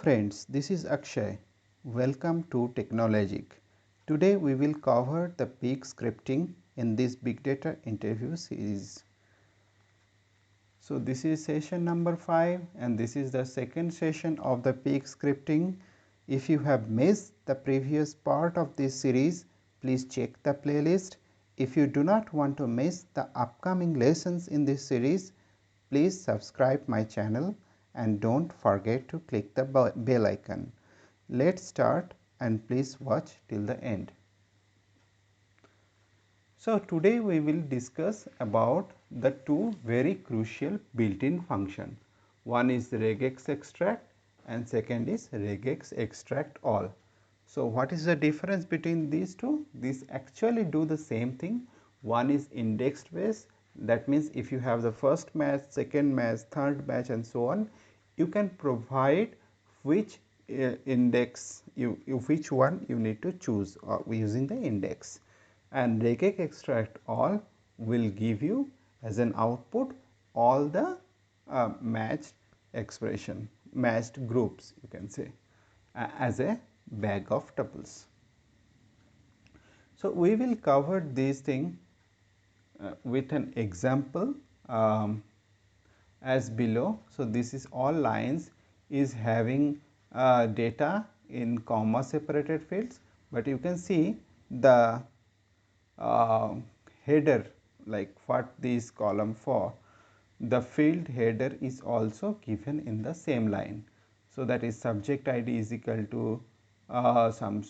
Friends, this is Akshay. Welcome to TeKnowledGeek. Today we will cover the peak scripting in this Big Data interview series. So this is session number 5 and this is the second session of the peak scripting. If you have missed the previous part of this series, please check the playlist. If you do not want to miss the upcoming lessons in this series, please subscribe my channel and don't forget to click the bell icon. Let's start and please watch till the end. So today we will discuss about the two very crucial built-in function. One is regex extract and second is regex extract all. So what is the difference between these two? These actually do the same thing. One is indexed based. That means if you have the first match, second match, third match and so on, you can provide which index which one you need to choose using the index, and regex extract all will give you as an output all the matched expression, matched groups you can say, as a bag of tuples. So we will cover this thing with an example as below. So this is all lines is having data in comma separated fields, but you can see the header, like what this column for, the field header is also given in the same line. So that is subject ID is equal to some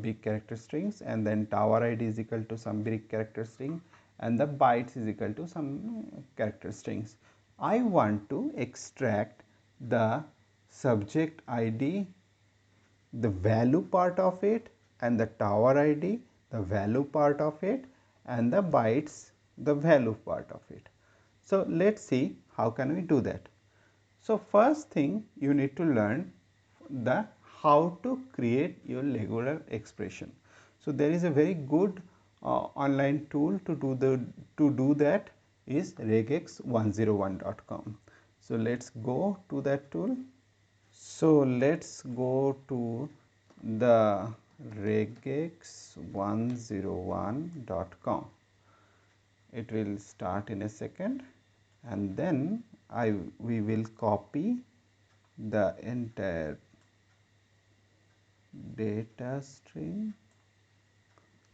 big character strings, and then tower ID is equal to some big character string, and the bytes is equal to some character strings. I want to extract the subject ID, the value part of it, and the tower ID, the value part of it, and the bytes, the value part of it. So let's see how can we do that. So first thing you need to learn the how to create your regular expression. So there is a very good online tool to do that is regex101.com. So let's go to that tool. So let's go to the regex101.com. It will start in a second, and then we will copy the entire data string.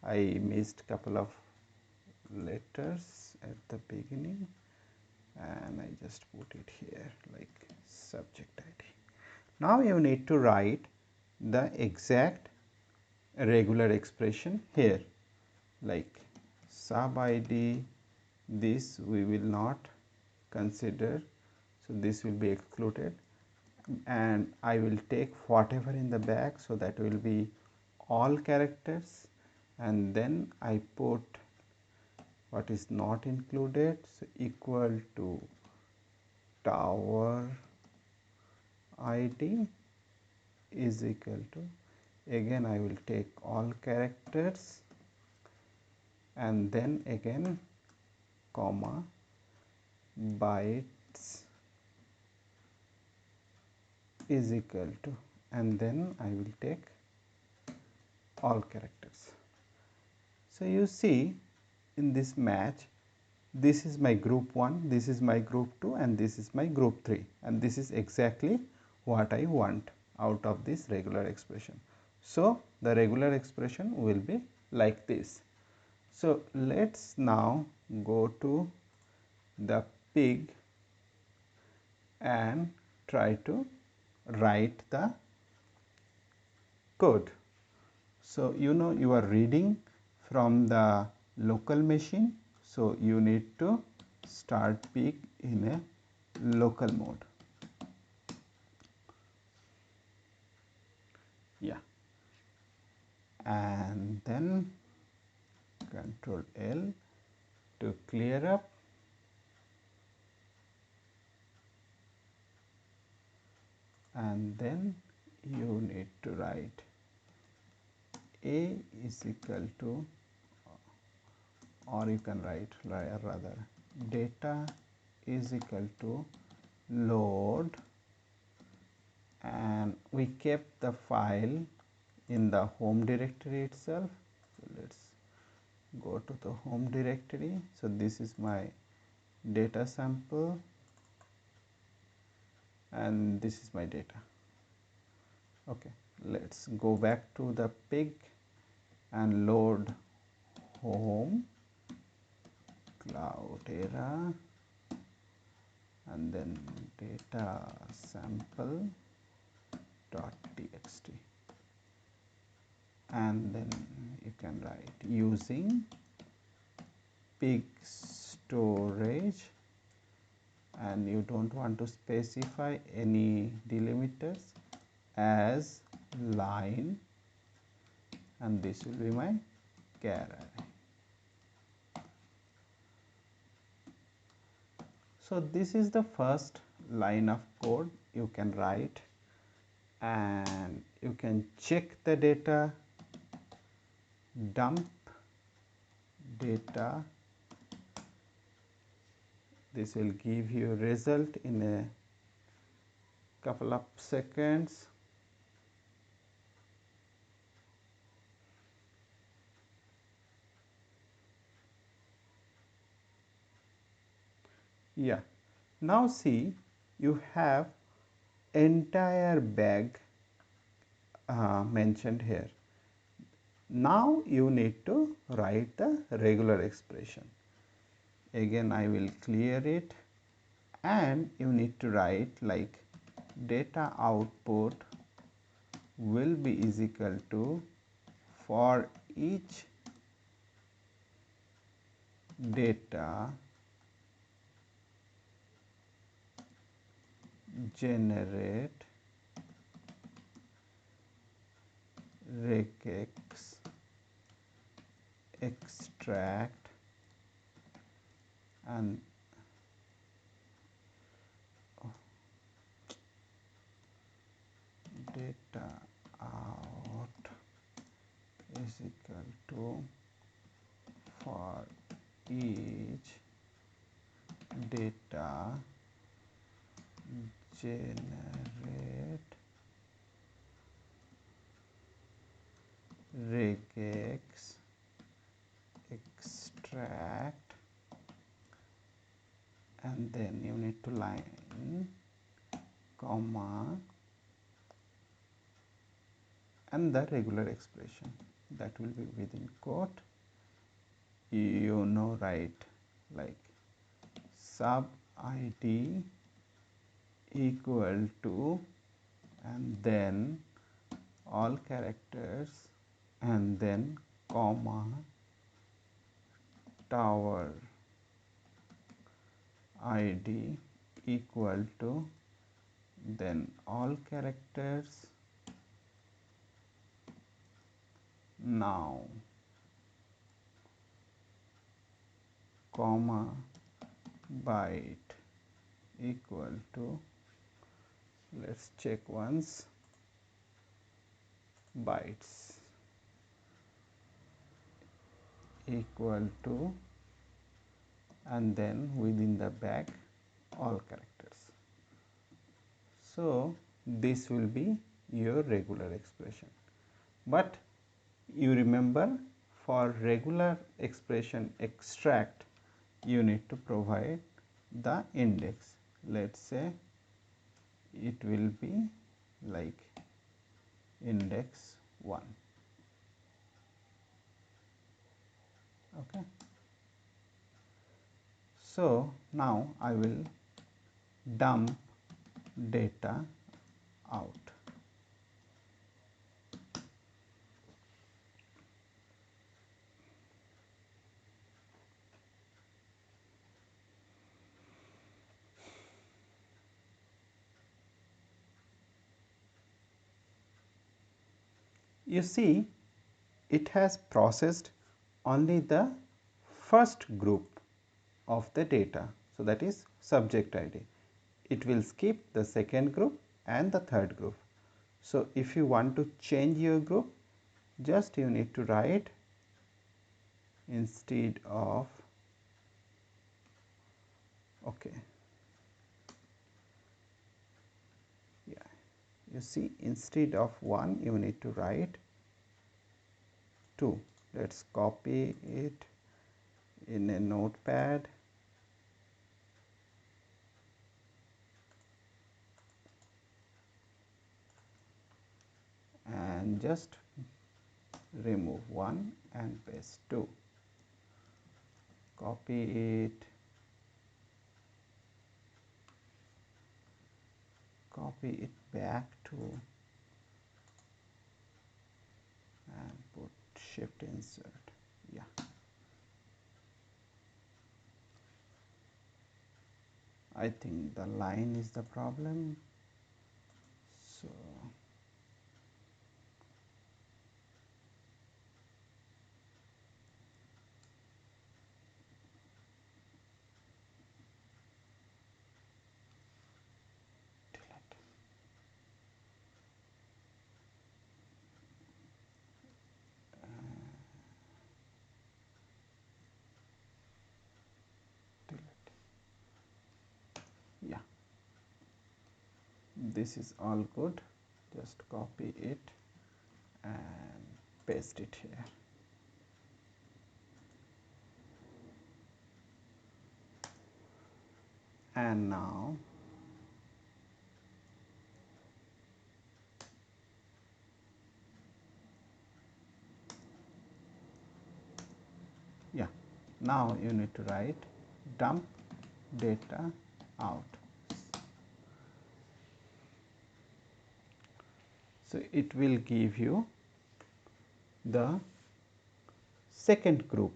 I missed couple of letters at the beginning and I just put it here like subject ID. Now you need to write the exact regular expression here, like sub ID, this we will not consider, so this will be excluded, and I will take whatever in the back, so that will be all characters, and then I put what is not included, so equal to tower ID is equal to, again I will take all characters, and then again comma bytes is equal to, and then I will take all characters. So you see in this match, this is my group 1, this is my group 2, and this is my group 3, and this is exactly what I want out of this regular expression. So the regular expression will be like this. So let's now go to the pig and try to write the code. So you know you are reading from the local machine, so you need to start pig in a local mode. Yeah, and then Control L to clear up, and then you need to write A is equal to, or you can write rather data is equal to load and we kept the file in the home directory itself. So let's go to the home directory. So this is my data sample and this is my data. Okay, let's go back to the pig and load home Cloudera and then data sample dot txt, and then you can write using pig storage, and you don't want to specify any delimiters, as line, and this will be my char array. So this is the first line of code you can write, and you can check the data, dump data. This will give you result in a couple of seconds. Yeah, now see, you have entire bag mentioned here. Now you need to write the regular expression. Again I will clear it, and you need to write like data output will be is equal to for each data generate regex extract and data out is equal to for each data generate regex extract, and then you need to line comma and the regular expression that will be within quote. You know, write like sub id equal to, and then all characters, and then comma tower id equal to, then all characters, now comma byte equal to, let's check once, bytes equal to, and then within the bag all characters. So this will be your regular expression. But you remember, for regular expression extract you need to provide the index. Let's say it will be like index 1. Okay. So now I will dump data out. You see, it has processed only the first group of the data, so that is subject ID. It will skip the second group and the third group. So if you want to change your group, just you need to write, instead of, okay, yeah, You see, instead of 1 you need to write 2. Let's copy it in a notepad and just remove 1 and paste 2. Copy it, copy it back to and put shift insert. Yeah, I think the line is the problem. So delete. Delete. Yeah, this is all good. Just copy it and paste it here. And now yeah, now you need to write dump data out. So it will give you the second group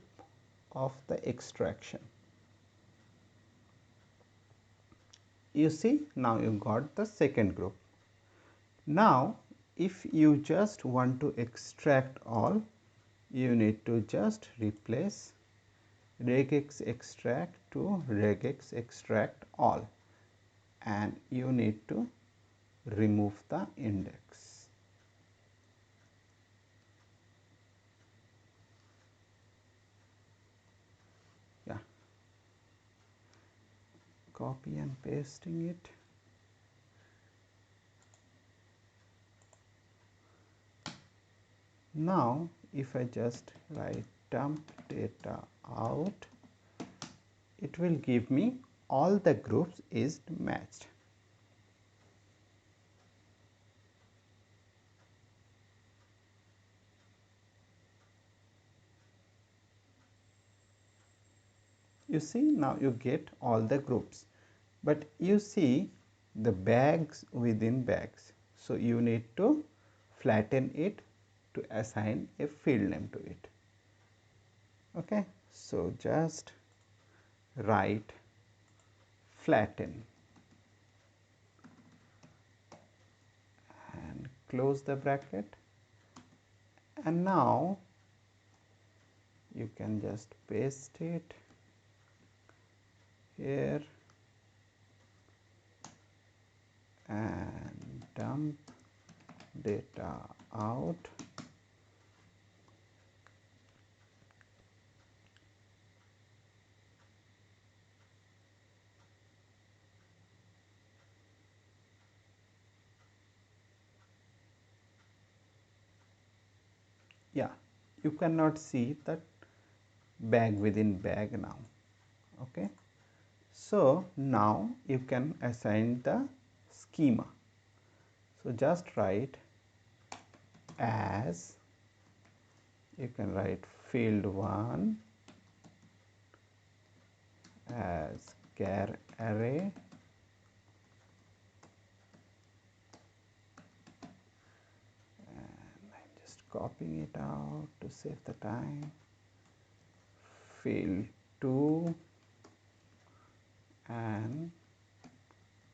of the extraction. You see, now you got the second group. Now if you just want to extract all, you need to just replace regex extract to regex extract all, and you need to remove the index. Yeah, copy and pasting it. Now if I just write dump data out, it will give me all the groups is matched. You see, now you get all the groups, but you see the bags within bags, so you need to flatten it to assign a field name to it. Okay, so just write flatten and close the bracket, and now you can just paste it here and dump data out. Yeah, you cannot see that bag within bag now. Okay, so now you can assign the schema. So just write as, you can write field 1 as char array, and I'm just copying it out to save the time. Field 2 and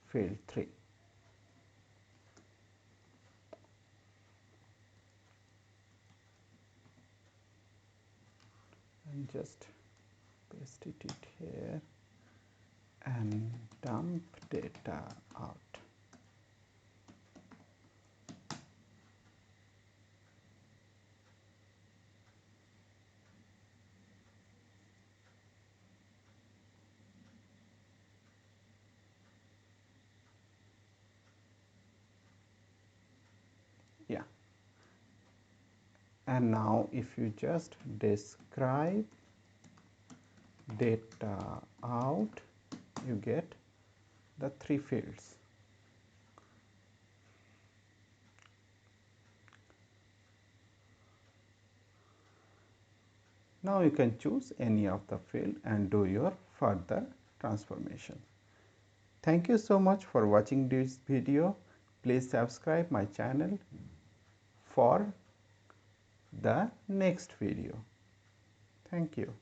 field 3. And just paste it here and dump data out. Yeah, and now if you just describe data out, you get the 3 fields. Now you can choose any of the field and do your further transformation. Thank you so much for watching this video. Please subscribe my channel for the next video. Thank you.